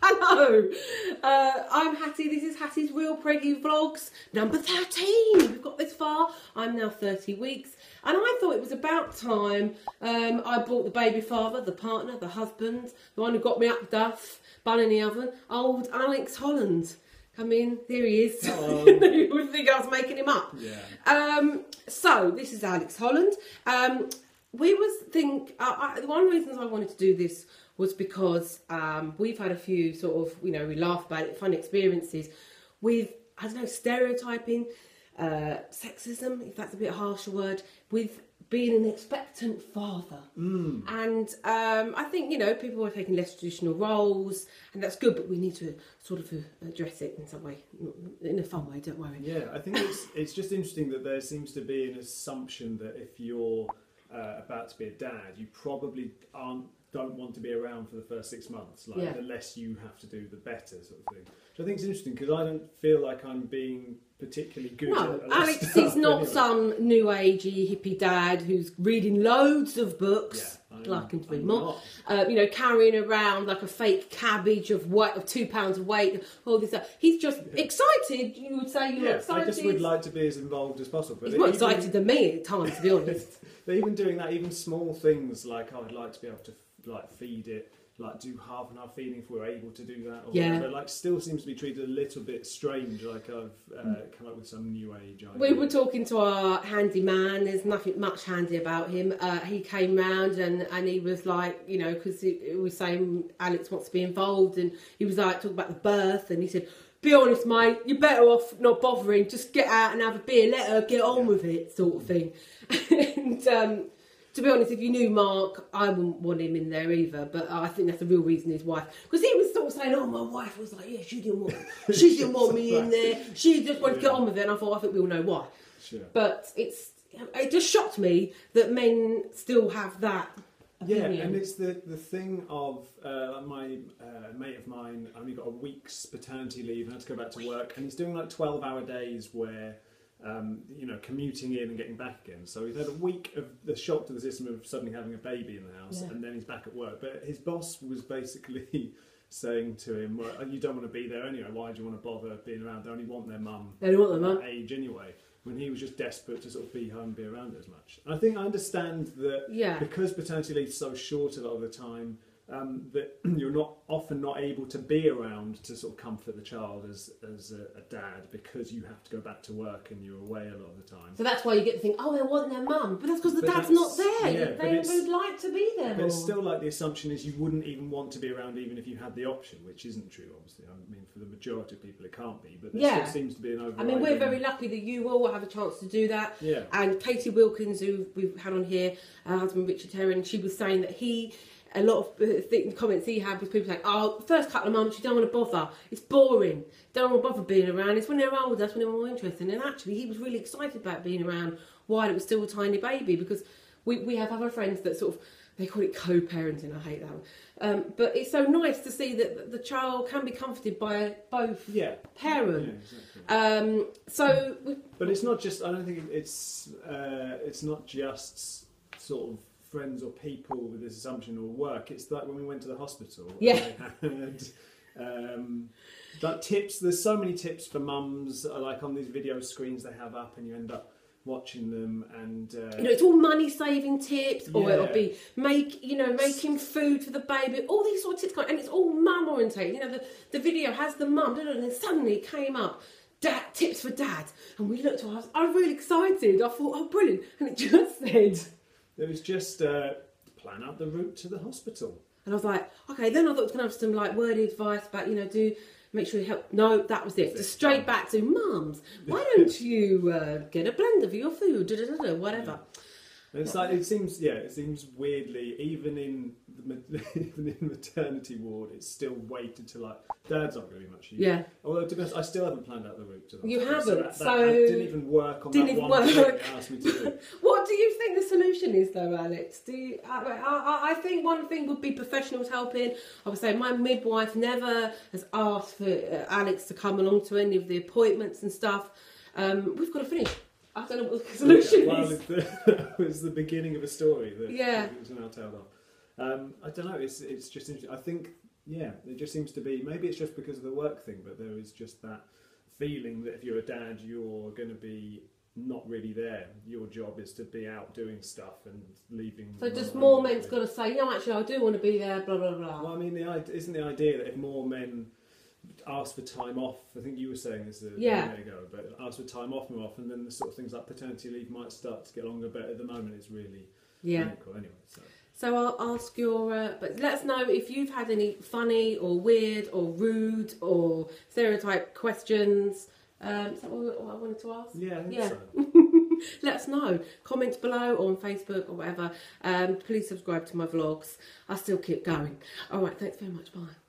Hello, I'm Hattie. This is Hattie's Real Preggy Vlogs, number 13. We've got this far. I'm now 30 weeks, and I thought it was about time I brought the baby father, the partner, the husband, the one who got me up duff, bun in the oven, old Alex Holland. Come in, there he is. You would think I was making him up. Yeah. So this is Alex Holland. One of the reasons I wanted to do this was because we've had a few sort of, we laugh about it, fun experiences with, I don't know, stereotyping, sexism, if that's a bit harsher word, with being an expectant father. And I think, people are taking less traditional roles, and that's good, but we need to sort of address it in some way, in a fun way, don't worry. Yeah, I think it's just interesting that there seems to be an assumption that if you're about to be a dad, you probably don't want to be around for the first 6 months. The less you have to do, the better, sort of thing. Which I think is interesting, because I don't feel like I'm being particularly good at Alex is not some new agey hippie dad who's reading loads of books. Like him to read more. Carrying around like a fake cabbage of 2 pounds of weight, all this stuff. He's just excited. You would say you're excited. I just would like to be as involved as possible. But he's more excited than me at times, to be honest. But even doing that, even small things like I'd like to be able to feed it, do half an hour feeding if we're able to do that, or whatever, still seems to be treated a little bit strange, like I've come up with some new age idea. We were talking to our handyman. There's nothing much handy about him. He came round and he was like, because he was saying Alex wants to be involved, and he was like talking about the birth, and he said, be honest mate, you're better off not bothering, just get out and have a beer, let her get on with it, sort of thing. And to be honest, if you knew Mark, I wouldn't want him in there either. But I think that's the real reason his wife, because he was sort of saying, "Oh, my wife was like, yeah, she didn't want me in there. She just wanted to get on with it." And I think we all know why. Sure. But it just shocked me that men still have that opinion. Yeah, and it's the thing of my mate of mine only got a week's paternity leave and had to go back to work, and he's doing 12-hour days where. Commuting in and getting back again. So he's had a week of the shock to the system of suddenly having a baby in the house, and then he's back at work. But his boss was basically saying to him, well, you don't want to be there anyway, why do you want to bother being around? They only want their mum at that age anyway. When he was just desperate to sort of be home and be around as much. And I think I understand that because paternity leave is so short a lot of the time, that you're often not able to be around to sort of comfort the child as a dad, because you have to go back to work and you're away a lot of the time. So that's why you get to think, oh, they want their mum, but that's because the dad's not there. Yeah, they would like to be there. But it's still the assumption is you wouldn't even want to be around even if you had the option, which isn't true, obviously. I mean, for the majority of people it can't be, but there still seems to be an overriding... I mean, we're very lucky that you all have a chance to do that. Yeah. And Katie Wilkins, who we've had on here, her husband Richard Herron, she was saying that a lot of comments he had was people saying, oh, first couple of months you don't want to bother, it's boring, don't want to bother being around, it's when they're older, that's when they're more interested. And actually he was really excited about being around while it was still a tiny baby, because we have other friends that sort of, they call it co-parenting, I hate that one. But it's so nice to see that the child can be comforted by both parents. Yeah, exactly. But it's not just, I don't think it's not just sort of friends or people with this assumption or work. It's like when we went to the hospital. And tips. There's so many tips for mums, like on these video screens they have up, and you end up watching them, and it's all money saving tips, or it'll be making food for the baby, all these sort of tips, and it's all mum orientated. The video has the mum, and then suddenly it came up, dad tips for dad, and we looked at us. I was really excited. I thought, oh, brilliant, and it just said. It was just plan out the route to the hospital. And I was like, okay, then I thought I was going to have some wordy advice about, make sure you help. No, that was it. Just straight back to, mums, why don't you get a blender for your food, whatever. And it's it seems weirdly, even in maternity ward, it's still waited to dad's not really much use. Yeah. Although to be honest, I still haven't planned out the route to the You hospital. haven't, so didn't even work on that one thing they asked me to do. What do you think the solution is, though, Alex? I think one thing would be professionals helping. I would say my midwife never has asked for Alex to come along to any of the appointments and stuff. We've got to finish. I don't know what the solution is. That was the beginning of a story that was now tailed off. I don't know. It's just interesting. I think Yeah, it just seems to be, maybe it's just because of the work thing, but there is just that feeling that if you're a dad, you're going to be not really there. Your job is to be out doing stuff and leaving. So just more men's got to say, no, actually, I do want to be there, blah, blah, blah. Well, I mean, isn't the idea that if more men ask for time off, I think you were saying this a minute ago, but ask for time off more often, then the sort of things like paternity leave might start to get longer, but at the moment it's really cool anyway. So I'll ask your, but let us know if you've had any funny or weird or rude or stereotype questions. Is that what I wanted to ask? Yeah, I think so. Let us know. Comments below or on Facebook or whatever. Please subscribe to my vlogs. I still keep going. All right, thanks very much. Bye.